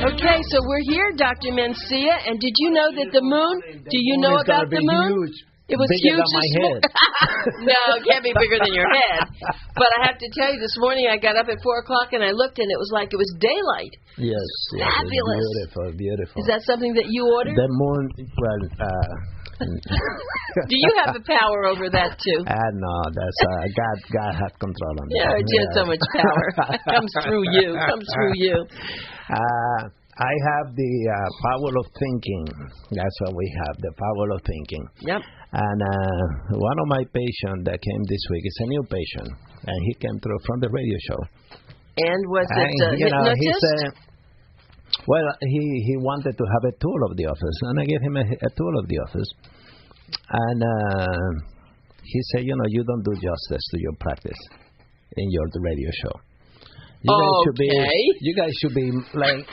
Okay, so we're here, Dr. Mencia, and did you know that the moon, do you know about the moon? Huge. It was bigger huge than my head. No, it can't be bigger than your head. But I have to tell you, this morning I got up at 4 o'clock and I looked and it was like it was daylight. Yes. Fabulous. Beautiful. Is that something that you ordered? The moon, well, do you have the power over that too? No, that's God has control on that. Yeah, it has so much power. Comes through you. I have the power of thinking. That's what we have, the power of thinking. Yep. And one of my patients that came this week is a new patient, and he came through from the radio show. And was it hypnotist? Well, he wanted to have a tour of the office, and I gave him a tour of the office. And he said, you don't do justice to your practice in your radio show. You guys should be like,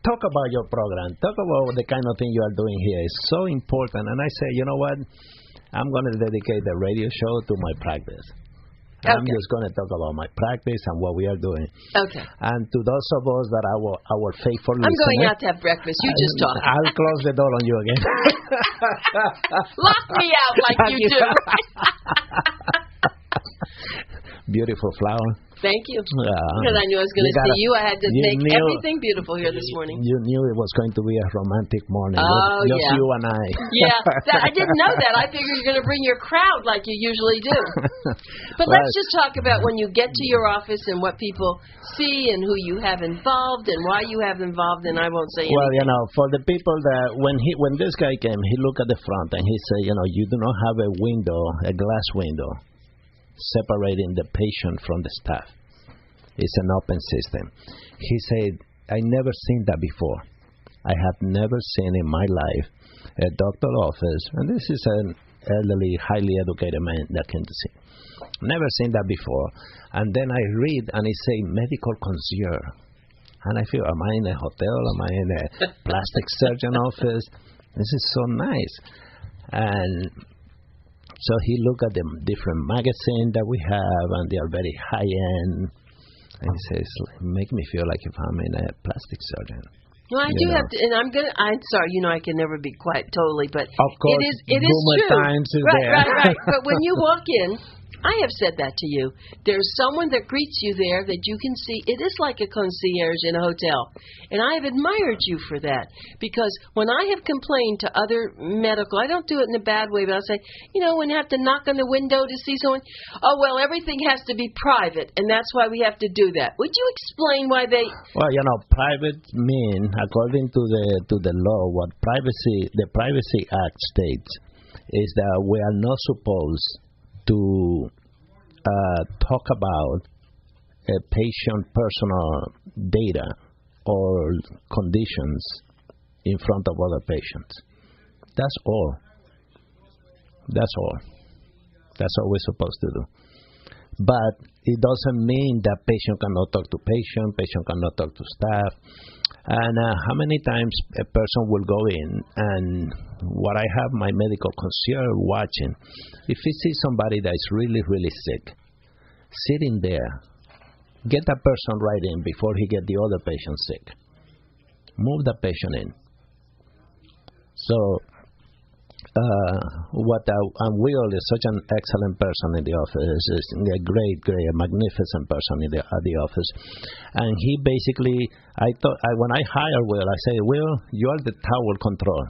talk about your program. Talk about the kind of thing you are doing here. It's so important. And I say, you know what? I'm going to dedicate the radio show to my practice. Okay. I'm just going to talk about my practice and what we are doing. Okay. And to those of us that are our faithful listeners. I'm going out to have breakfast. You just talk. I'll close the door on you again. Lock me out like you do. Beautiful flower. Thank you. Because I knew I was going to see you. I had to make everything beautiful here this morning. You knew it was going to be a romantic morning. Oh, just you and I. Yeah. I didn't know that. I figured you're going to bring your crowd like you usually do. But let's just talk about when you get to your office and what people see and who you have involved and why you have involved, and I won't say anything. Well, for the people that, when this guy came, he looked at the front and he said, you do not have a window, a glass window, separating the patient from the staff. It's an open system. He said, I never seen that before. I have never seen in my life a doctor office, and this is an elderly, highly educated man that came to see. Never seen that before. And then I read, and it say medical concierge. And I feel, am I in a hotel? Am I in a plastic surgeon office? This is so nice. And so he looked at the different magazines that we have, and they are very high-end. And he says, make me feel like if I'm in a plastic surgeon. Well, I do have to, and I'm sorry, I can never be quiet totally, but of course, it is true. Times is right. But when you walk in, I have said that to you. There's someone that greets you there that you can see. It is like a concierge in a hotel. And I have admired you for that. Because when I have complained to other medical, I don't do it in a bad way, but I'll say, when you have to knock on the window to see someone, everything has to be private, and that's why we have to do that. Would you explain why they... Well, private mean, according to the law, what the Privacy Act states is that we are not supposed to talk about a patient personal data or conditions in front of other patients. That's all. That's all we're supposed to do. But it doesn't mean that patient cannot talk to patient cannot talk to staff. And how many times a person will go in, and what I have my medical concierge watching, if he sees somebody that is really, really sick, sitting there, get that person right in before he get the other patient sick. Move the patient in. So, and Will is such an excellent person in the office. He's a great, magnificent person at the office. And he basically, when I hire Will, I say, Will, you are the tower control.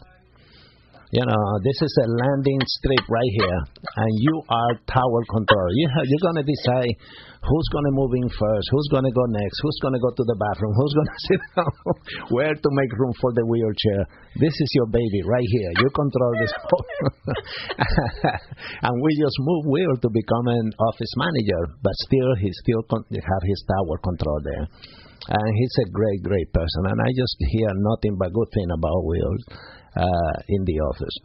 This is a landing strip right here, and you are tower control. You're going to decide who's going to move in first, who's going to go next, who's going to go to the bathroom, who's going to sit down, where to make room for the wheelchair. This is your baby right here. You control this whole. And we just move Will to become an office manager, but he still have his tower control there. And he's a great, great person, and I just hear nothing but good thing about Will in the office.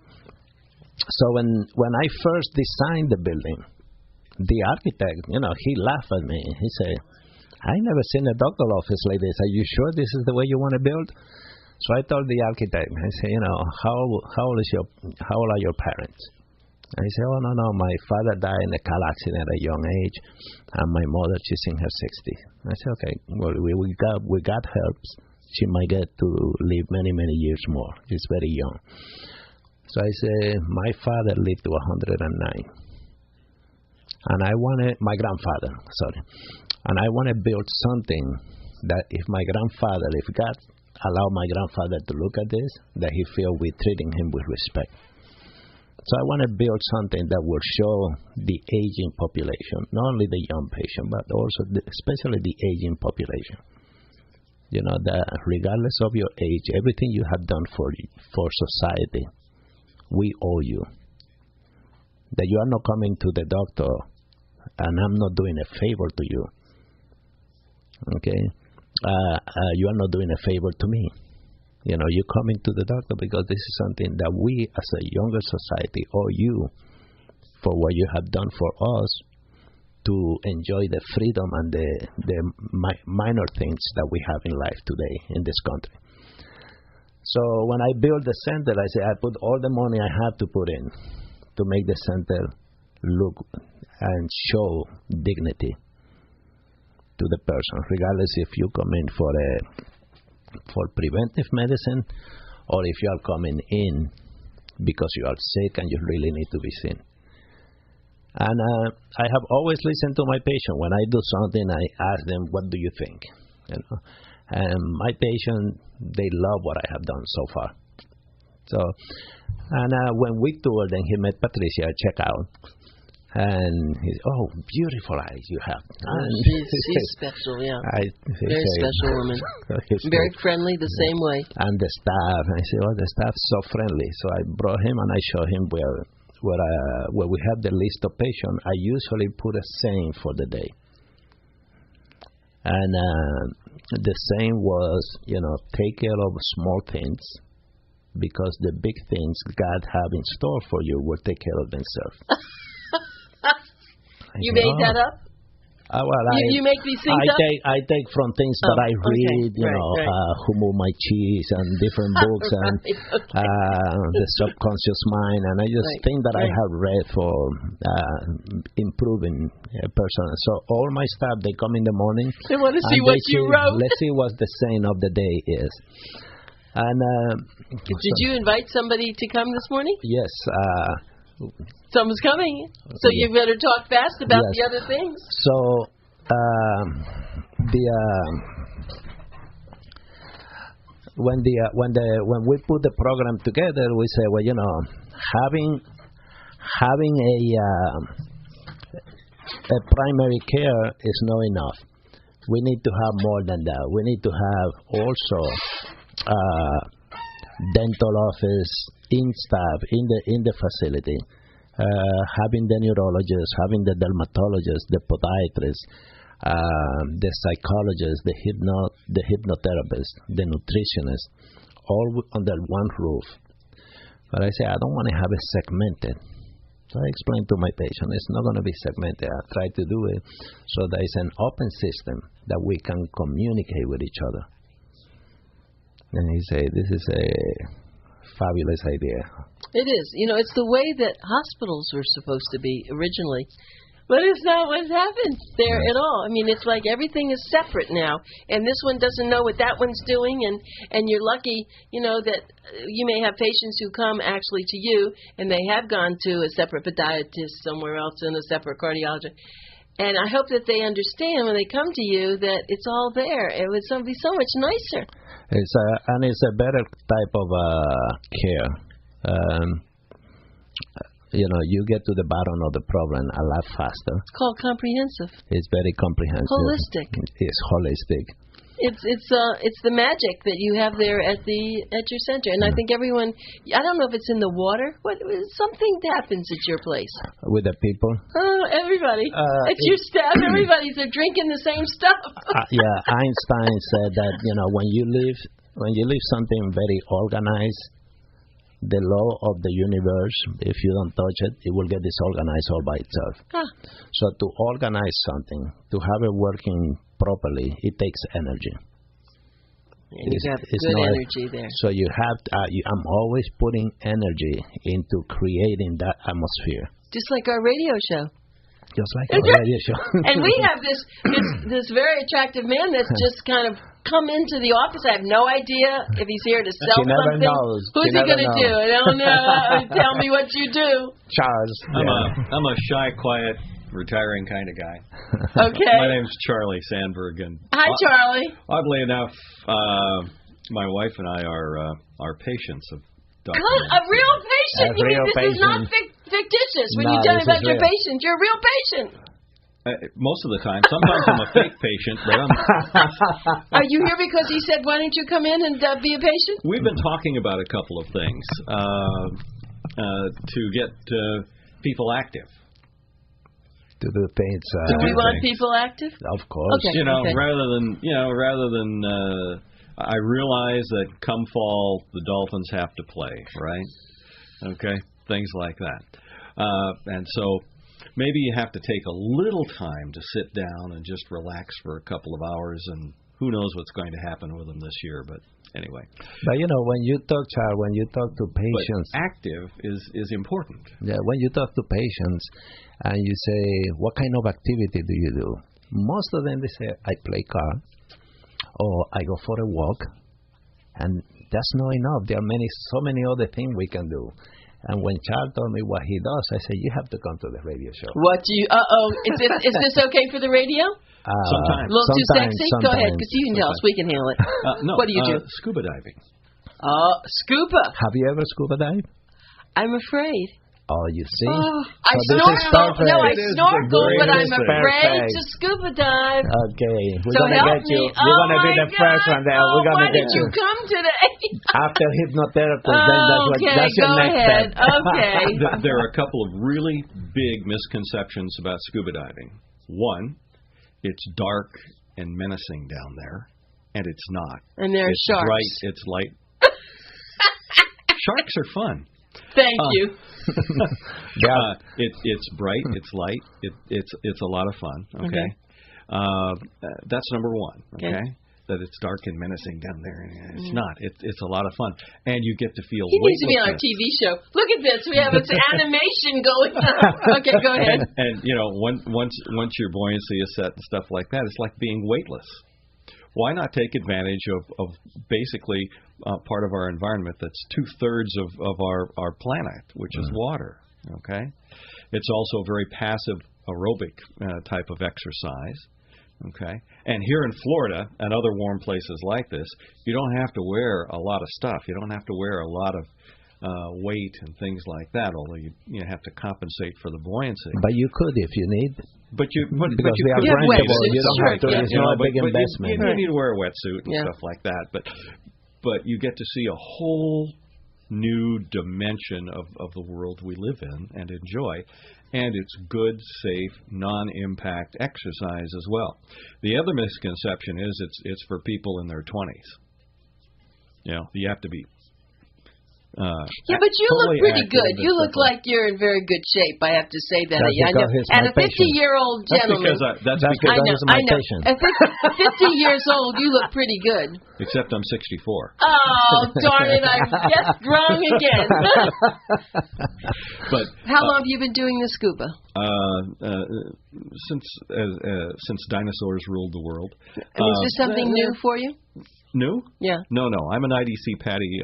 So when I first designed the building, the architect, he laughed at me. He said, I never seen a doctor office like this. Are you sure this is the way you want to build? So I told the architect, I said, how old are your parents? And he said, no, my father died in a car accident at a young age, and my mother, she's in her 60s. I said, okay, well, we got help. she might get to live many, many years more. She's very young. So I say, my father lived to 109. And I wanted, my grandfather, sorry. And I want to build something that if my grandfather, if God allow my grandfather to look at this, that he feel we're treating him with respect. So I want to build something that will show the aging population, not only the young patient, but also especially the aging population. You know, that regardless of your age, everything you have done for society, we owe you. That you are not coming to the doctor and I'm not doing a favor to you. Okay? You are not doing a favor to me. You know, you're coming to the doctor because this is something that we as a younger society owe you for what you have done for us to enjoy the freedom and the minor things that we have in life today in this country. So when I build the center, I say I put all the money I have to put in to make the center look and show dignity to the person, regardless if you come in for preventive medicine or if you are coming in because you are sick and you really need to be seen. And I have always listened to my patient. When I do something, I ask them, what do you think? You know? And my patient, they love what I have done so far. So, and when we toured and he met Patricia at checkout, and he's, oh, beautiful eyes you have. She's special, yeah. Very special woman. Very friendly, the same way. And the staff, and I say, oh, the staff's so friendly. So I brought him and I showed him where we have the list of patients. I usually put a saying for the day. And the saying was, you know, take care of small things because the big things God have in store for you will take care of themselves. You made that up? Well, you make these things up? I take from things that I read, right. Who Moved My Cheese and different books and the subconscious mind, and I just think that I have read for improving a person. So all my staff, they come in the morning. They want to see what you wrote. Let's see what the saying of the day is. And did you invite somebody to come this morning? Yes. Someone's coming, so you better talk fast about the other things. So when we put the program together, we say, well, you know, having a primary care is not enough. We need to have more than that. We need to have also dental office in staff in the facility, having the neurologist, having the dermatologist, the podiatrist, the psychologist, the hypnotherapist, the nutritionist, all under one roof. But I say I don't want to have it segmented. So I explain to my patient it's not going to be segmented. I try to do it so that it's an open system that we can communicate with each other. And he say, this is a fabulous idea. It is. You know, it's the way that hospitals were supposed to be originally. But it's not what's happened there at all. I mean, it's like everything is separate now. And this one doesn't know what that one's doing. And you're lucky, you know, that you may have patients who come actually to you, and they have gone to a separate podiatrist somewhere else and a separate cardiologist. And I hope that they understand when they come to you that it's all there. It would be so much nicer. It's a better type of care. You know, you get to the bottom of the problem a lot faster. It's called comprehensive. It's very comprehensive. Holistic. It's holistic. It's the magic that you have there at your center, and I think everyone. I don't know if it's in the water. Something happens at your place with the people. Oh, everybody! It's your staff. Everybody's drinking the same stuff. Yeah, Einstein said that when you leave something very organized, the law of the universe, if you don't touch it, it will get disorganized all by itself. So to organize something, to have it working properly, it takes energy. And you have good energy there. So you have I'm always putting energy into creating that atmosphere. Just like our radio show. Just like our radio show. And we have this very attractive man that's just kind of come into the office. I have no idea if he's here to sell She never something. knows. Who's he going to do? I don't know. Tell me what you do. Charles. I'm a shy, quiet, retiring kind of guy. Okay. My name's Charlie Sandberg, and Hi, Charlie. oddly enough, my wife and I are patients of Dr. A real patient? You mean this is not fictitious when you tell me about your patient? You're a real patient. Most of the time. Sometimes I'm a fake patient, but Are you here because he said, why don't you come in and be a patient? We've been talking about a couple of things to get people active. To do things. Do we want people active? Of course. Okay. Rather than I realize that come fall the Dolphins have to play, right? Okay, things like that, and so. Maybe you have to take a little time to sit down and just relax for a couple of hours, and who knows what's going to happen with them this year. But anyway. But when you talk, Charles, when you talk to patients, but active is important. Yeah, when you talk to patients and you say, "What kind of activity do you do?" Most of them they say, "I play cards," or "I go for a walk," and that's not enough. There are so many other things we can do. And when Charles told me what he does, I said, you have to come to the radio show. What do you, is this okay for the radio? Sometimes. A little too sexy? Go ahead, because you can tell us. We can handle it. No. What do you do? Scuba diving. Scuba. Have you ever scuba dived? I'm afraid. Oh, you see? I snorkel. No, I snorkel, but I'm afraid to scuba dive. Okay. We're going to get you. You're going to be the first one there. We're going to get you. Why did you come today? After hypnotherapy, then that's your next step. Okay. There are a couple of really big misconceptions about scuba diving. One, it's dark and menacing down there, and it's not. And there are sharks. Bright, it's light. Sharks are fun. Thank you. It's bright. It's light. It's a lot of fun. Okay. That's number one. Okay. That it's dark and menacing down there. It's not. It's a lot of fun, and you get to feel. He needs to be on our TV show. Look at this. We have this animation going on. Okay, go ahead. And once your buoyancy is set and stuff like that, it's like being weightless. Why not take advantage of basically part of our environment that's 2/3 of our planet, which is water, okay? It's also a very passive aerobic type of exercise, okay? And here in Florida and other warm places like this, you don't have to wear a lot of stuff. You don't have to wear a lot of weight and things like that, although you have to compensate for the buoyancy. But you could if you need. Because we are rentable, you don't have to. It's not a big investment. You need to wear a wetsuit and stuff like that. But you get to see a whole new dimension of the world we live in and enjoy. And it's good, safe, non-impact exercise as well. The other misconception is it's for people in their 20s. You have to be. But you look pretty good. You look like you're in very good shape. I have to say that. And a 50-year-old gentleman. That's because I know. At 50 years old, you look pretty good. Except I'm 64. Oh, darn it! I guessed wrong again. But how long have you been doing the scuba? Since dinosaurs ruled the world. And is this something new for you? New? Yeah. No. I'm an IDC PADI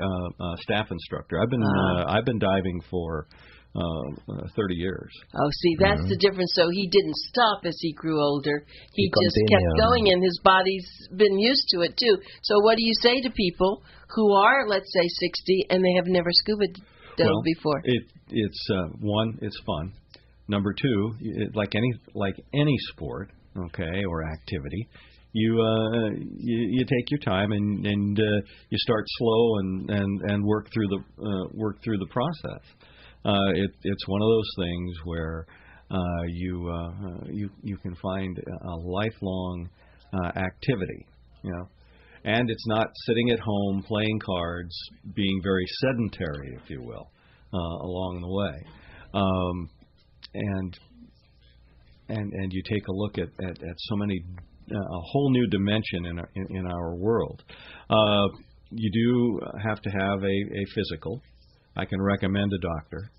staff instructor. I've been diving for 30 years. Oh, see, that's the difference. So he didn't stop as he grew older. He just kept going, and his body's been used to it too. So what do you say to people who are, let's say, 60 and they have never scuba dove before? It's one, it's fun. Number two, like any sport, okay, or activity. You take your time and you start slow and work through the process. It's one of those things where you can find a lifelong activity, and it's not sitting at home playing cards, being very sedentary, if you will, along the way, and you take a look at so many. A whole new dimension in our world. You do have to have a physical. I can recommend a doctor.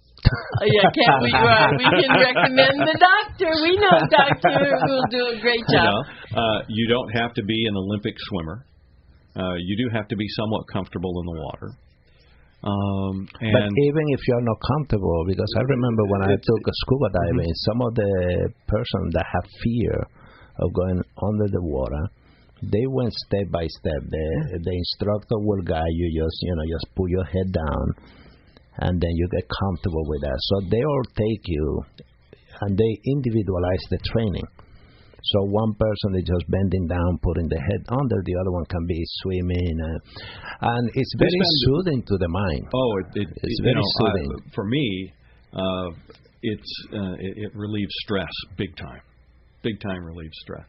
Can't we? We can recommend the doctor. We know a doctor who will do a great job. You don't have to be an Olympic swimmer. You do have to be somewhat comfortable in the water. But even if you're not comfortable, because I remember when I took a scuba diving, some of the persons that have fear of going under the water, they went step by step. The instructor will guide you, just put your head down, and then you get comfortable with that. So they all take you, and they individualize the training. So one person is just bending down, putting the head under. The other one can be swimming, and it's very soothing to the mind. Oh, it's very soothing. For me, it relieves stress big time. Big time relieves stress.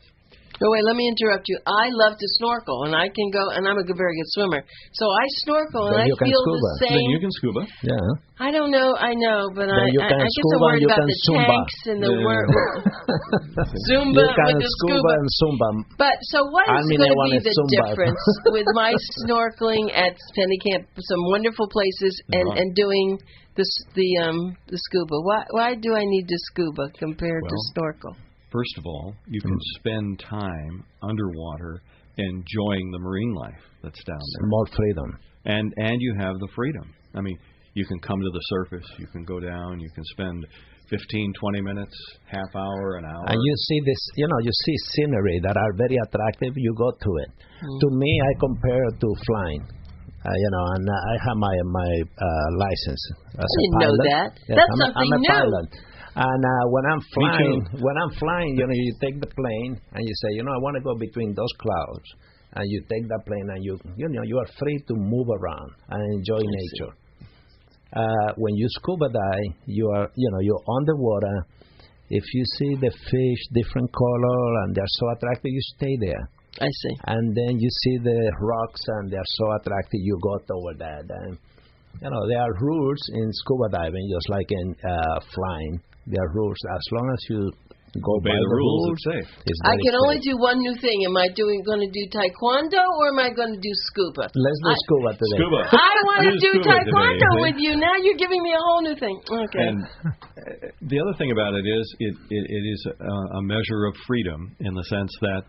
Oh, wait, let me interrupt you. I love to snorkel, and I can go, and I'm a very good swimmer. So I snorkel, and I feel the same. Then you can scuba. Yeah. I don't know, I know, but I guess I'm scuba, worried about the Zumba. tanks and the Zumba you can with the scuba and Zumba. But so what is going to be the Zumba. difference with my snorkeling at Penny Camp, some wonderful places, and doing the scuba? Why do I need to scuba compared to snorkel? First of all, you can spend time underwater enjoying the marine life that's down there. More freedom. And you have the freedom. I mean, you can come to the surface, you can go down, you can spend 15, 20 minutes, half hour, an hour. And you see this, you see scenery that are very attractive, you go to it. To me, I compare it to flying. And I have my license as a pilot. I didn't know that. Yes, That's something I'm a new. Pilot. And when I'm flying, you take the plane and you say, I want to go between those clouds, and you take that plane and you are free to move around and enjoy nature. When you scuba dive, you're underwater. If you see the fish, different color, and they're so attractive, you stay there. I see. And then you see the rocks, and they're so attractive, you go toward that. And there are rules in scuba diving, just like in flying. There are rules. As long as you go by the rules, it's safe. I can only do one new thing. Am I going to do taekwondo or am I going to do scuba? Let's do scuba today. Scuba. I want to do taekwondo with you. Now you're giving me a whole new thing. Okay. And the other thing about it is it is a measure of freedom in the sense that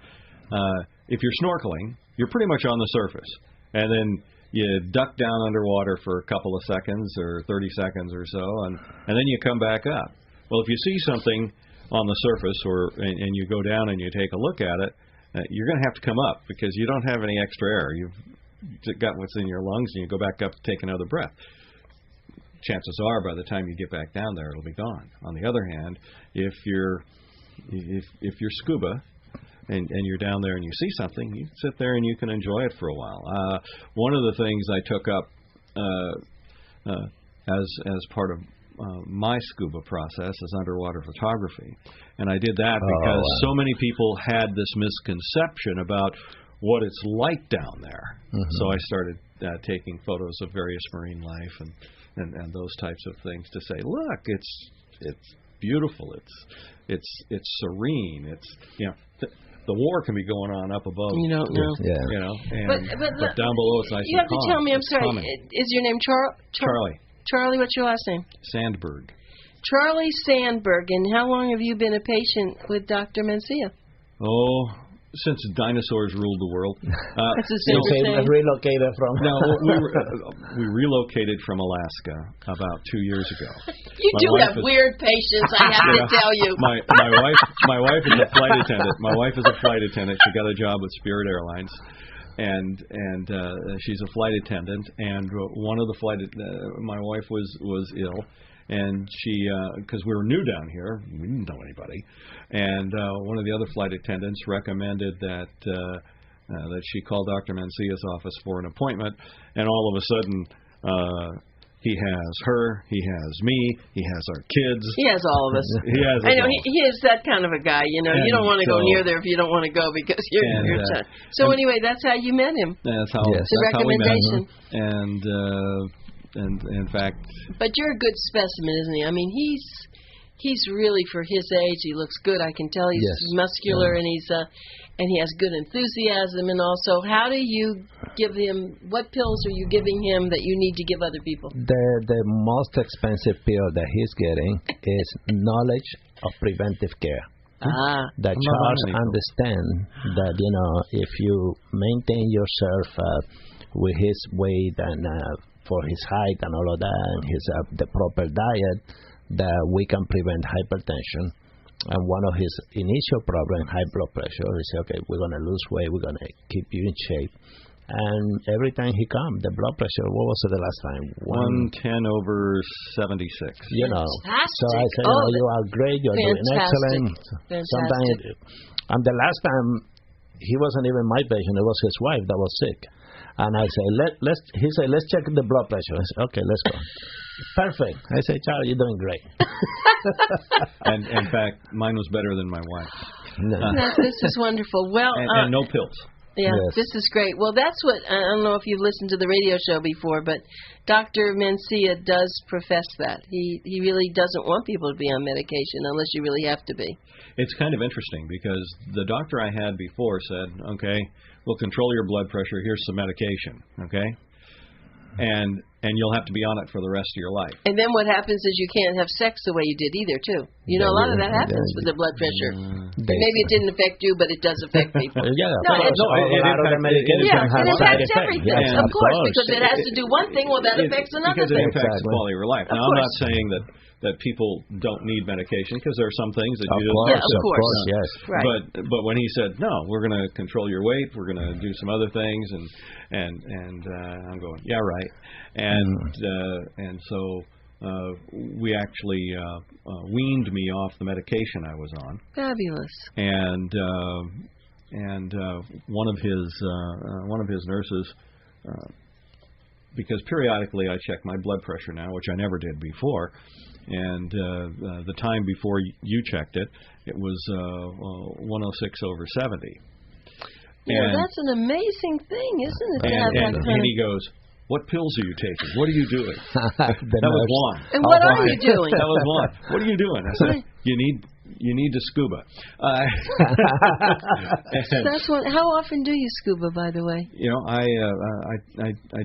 if you're snorkeling, you're pretty much on the surface. And then you duck down underwater for a couple of seconds or 30 seconds or so, and then you come back up. Well, if you see something on the surface and you go down and you take a look at it, you're going to have to come up because you don't have any extra air. You've got what's in your lungs, and you go back up to take another breath. Chances are, by the time you get back down there, it'll be gone. On the other hand, if you're scuba and you're down there and you see something, you can sit there and you can enjoy it for a while. One of the things I took up as part of my scuba process is underwater photography, and I did that because so many people had this misconception about what it's like down there. So I started taking photos of various marine life and those types of things to say, look, it's beautiful, it's serene, the war can be going on up above. You don't know. But down below it's nice you and have to tell me, I'm sorry, is your name Charlie. Charlie, what's your last name? Sandberg. Charlie Sandberg. And how long have you been a patient with Dr. Mencia? Oh, since dinosaurs ruled the world. That's a favorite thing. Relocated from. No, we relocated from Alaska about 2 years ago. You have weird patients, I have to tell you. My wife is a flight attendant. My wife is a flight attendant. She got a job with Spirit Airlines. And she's a flight attendant, and one of the my wife was ill, and she because we were new down here, we didn't know anybody, and one of the other flight attendants recommended that she call Dr. Mencia's office for an appointment, and all of a sudden he has her, he has me, he has our kids. He has all of us. He has. I know he is that kind of a guy. You don't want to go near there if you don't want to go because you're. So anyway, that's how you met him. That's how. It's a recommendation. And in fact. But you're a good specimen, isn't he? I mean, he's really, for his age, he looks good. I can tell he's muscular and and he has good enthusiasm. And also, how do you give him? What pills are you giving him that you need to give other people? The most expensive pill that he's getting is knowledge of preventive care. That Charles understand that, you know, if you maintain yourself with his weight and for his height and all of that, and his the proper diet, that we can prevent hypertension. And one of his initial problems, high blood pressure, he said, okay, we're going to lose weight, we're going to keep you in shape. And every time he come, the blood pressure, what was it the last time? 110/76. You know. Fantastic. So I said, you are great, you're doing excellent. Fantastic. Sometimes, and the last time, he wasn't even my patient, it was his wife that was sick. And I said, he said, let's check the blood pressure. I said, okay, let's go. Perfect. I said, Charlie, you're doing great. And in fact, mine was better than my wife's. This is wonderful. Well, and no pills. Yeah, yes. This is great. Well, that's what, I don't know if you've listened to the radio show before, but Dr. Mencia does profess that. He really doesn't want people to be on medication unless you really have to be. It's kind of interesting because the doctor I had before said, okay, we'll control your blood pressure. Here's some medication, okay? And you'll have to be on it for the rest of your life. And then what happens is you can't have sex the way you did either, too. You know, a lot of that happens with the blood pressure. Maybe it didn't affect you, but it does affect people. It affects everything, yes, of course, because it has to do one thing, well, that affects another thing. Because it impacts the quality of your life. Now, I'm not saying that people don't need medication, because there are some things that you don't. Of course, yes. Right. But when he said, no, we're going to control your weight, we're going to do some other things, and I'm going, yeah, right. And so we actually weaned me off the medication I was on. Fabulous. And one of his nurses, because periodically I check my blood pressure now, which I never did before, and the time before you checked it, it was 106/70. Yeah, that's an amazing thing, isn't it? And he goes, what pills are you taking? What are you doing? That was Juan. And what are you doing? That was Juan. What are you doing? I said, you need to scuba. That's what. How often do you scuba, by the way? You know, I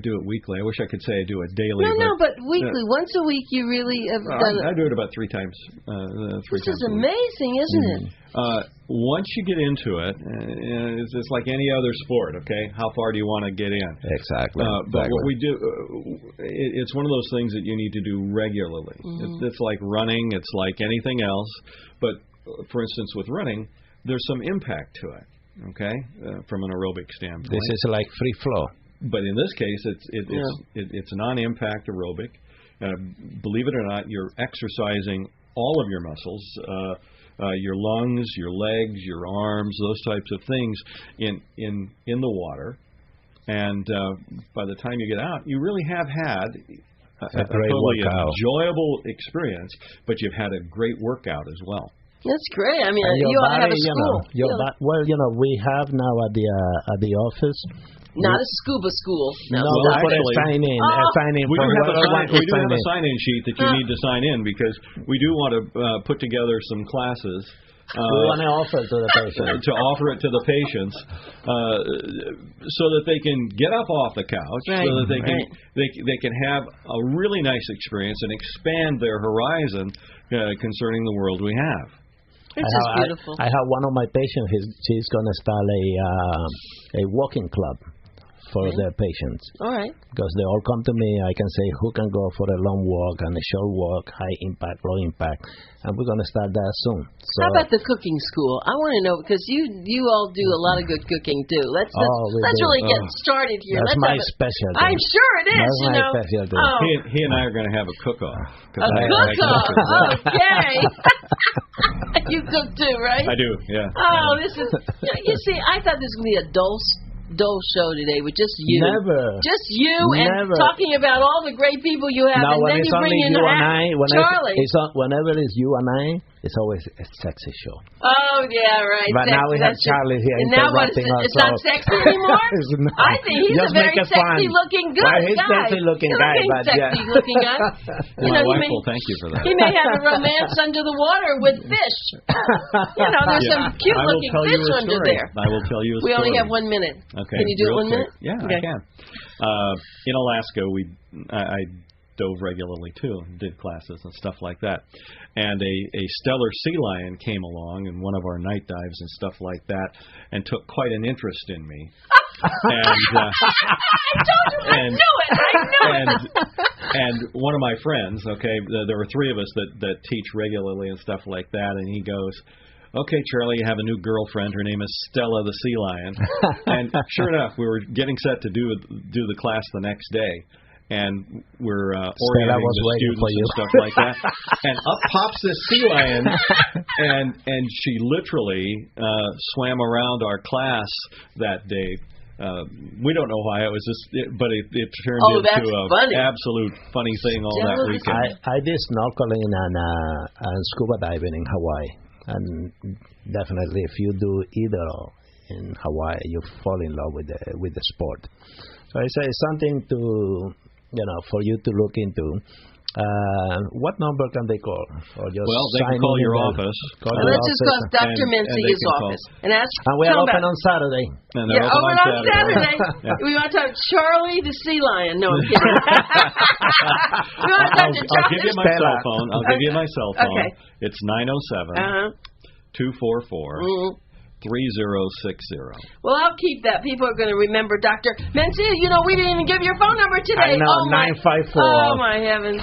do it weekly. I wish I could say I do it daily. But weekly, once a week, you really have done it. I do it about 3 times. This is amazing, isn't it? Once you get into it, it's like any other sport. Okay, how far do you want to get in? Exactly. But what we do, it's one of those things that you need to do regularly. It's like running. It's like anything else. But for instance, with running, there's some impact to it. Okay, from an aerobic standpoint. This is like free flow. But in this case, it's non-impact aerobic. Believe it or not, you're exercising all of your muscles. Your lungs, your legs, your arms, those types of things in the water, and by the time you get out, you really have had a totally enjoyable experience, but you've had a great workout as well. That's great. I mean, you ought to have a school. Well, we have now at the office. Not a scuba school. No, actually, sign in. We do have a sign-in sheet that you need to sign in, because we do want to put together some classes. We want to offer it to the patients. To offer it to the patients, so that they can get up off the couch, so that they can have a really nice experience and expand their horizon concerning the world we have. This is beautiful. I have one of my patients. She's going to start a walking club for their patients. All right. Because they all come to me. I can say who can go for a long walk and a short walk, high impact, low impact, and we're going to start that soon. So how about the cooking school? I want to know, because you all do a lot of good cooking too. Let's really get started here. That's my specialty. I'm sure it is. That's my specialty. He and I are going to have a cook-off. A cook-off. Okay. You cook too, right? I do. Yeah. Oh, this is. You see, I thought this was going to be a dull show today with just you. Never. Just you and talking about all the great people you have, and then you bring in Charlie. Whenever it's you and I, it's always a sexy show. Oh, yeah, right. But now we have Charlie here interrupting us. It's not sexy anymore? I think he's a very sexy-looking guy. He's a sexy-looking guy. Sexy-looking guy. My wife will thank you for that. He may have a romance under the water with fish. There's some cute-looking fish under there. I will tell you a story. We only have 1 minute. Okay. Can you do it 1 minute? Yeah, okay. I can. In Alaska, dove regularly too, and did classes and stuff like that. And a stellar sea lion came along in one of our night dives and stuff like that, and took quite an interest in me. And I knew it. and one of my friends, there were three of us that teach regularly and stuff like that, and he goes, "Okay, Charlie, you have a new girlfriend. Her name is Stella the Sea Lion." And sure enough, we were getting set to do the class the next day, and we're orienting the students and stuff like that. And up pops this sea lion, and she literally swam around our class that day. We don't know why it was but it turned into an absolute funny thing all that weekend. I did snorkeling and scuba diving in Hawaii, and definitely if you do either in Hawaii, you fall in love with the sport. So it's something to for you to look into. What number can they call? Or just they can call your office. Let's just call Dr. Mencia's office and ask. And we are open on Saturday. And they're open on Saturday. We want to talk Charlie the Sea Lion. No, I'm kidding. We want to talk to Charlie. I'll give you my cell phone. Give you my cell phone. Okay. It's 907-244. 3060. Well, I'll keep that. People are going to remember Dr. Mencia. We didn't even give your phone number today. I know, 954. Oh, my heavens.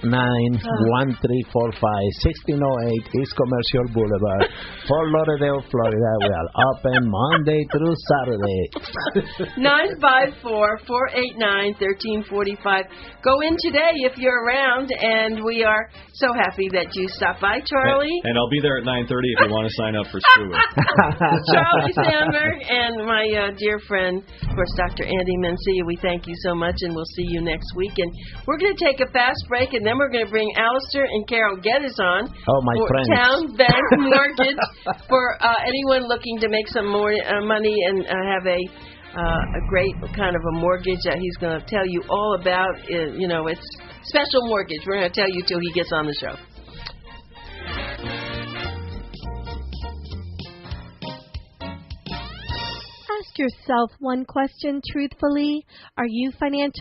489-1345, 1608 East Commercial Boulevard, Fort Lauderdale, Florida. We are open Monday through Saturday. 954-489-1345. Go in today if you're around, and we are so happy that you stopped by, Charlie. And I'll be there at 9:30 if you want to sign up for scuba. Charlie Sandberg and my dear friend, of course, Dr. Andy Mencia, we thank you so much, and we'll see you next week. And we're going to take a fast break, and then we're going to bring Alistair and Carol Geddes on for friends. Town Bank Mortgage for anyone looking to make some more money and have a great kind of a mortgage that he's going to tell you all about. It's special mortgage. We're going to tell you till he gets on the show. Ask yourself one question truthfully. Are you financially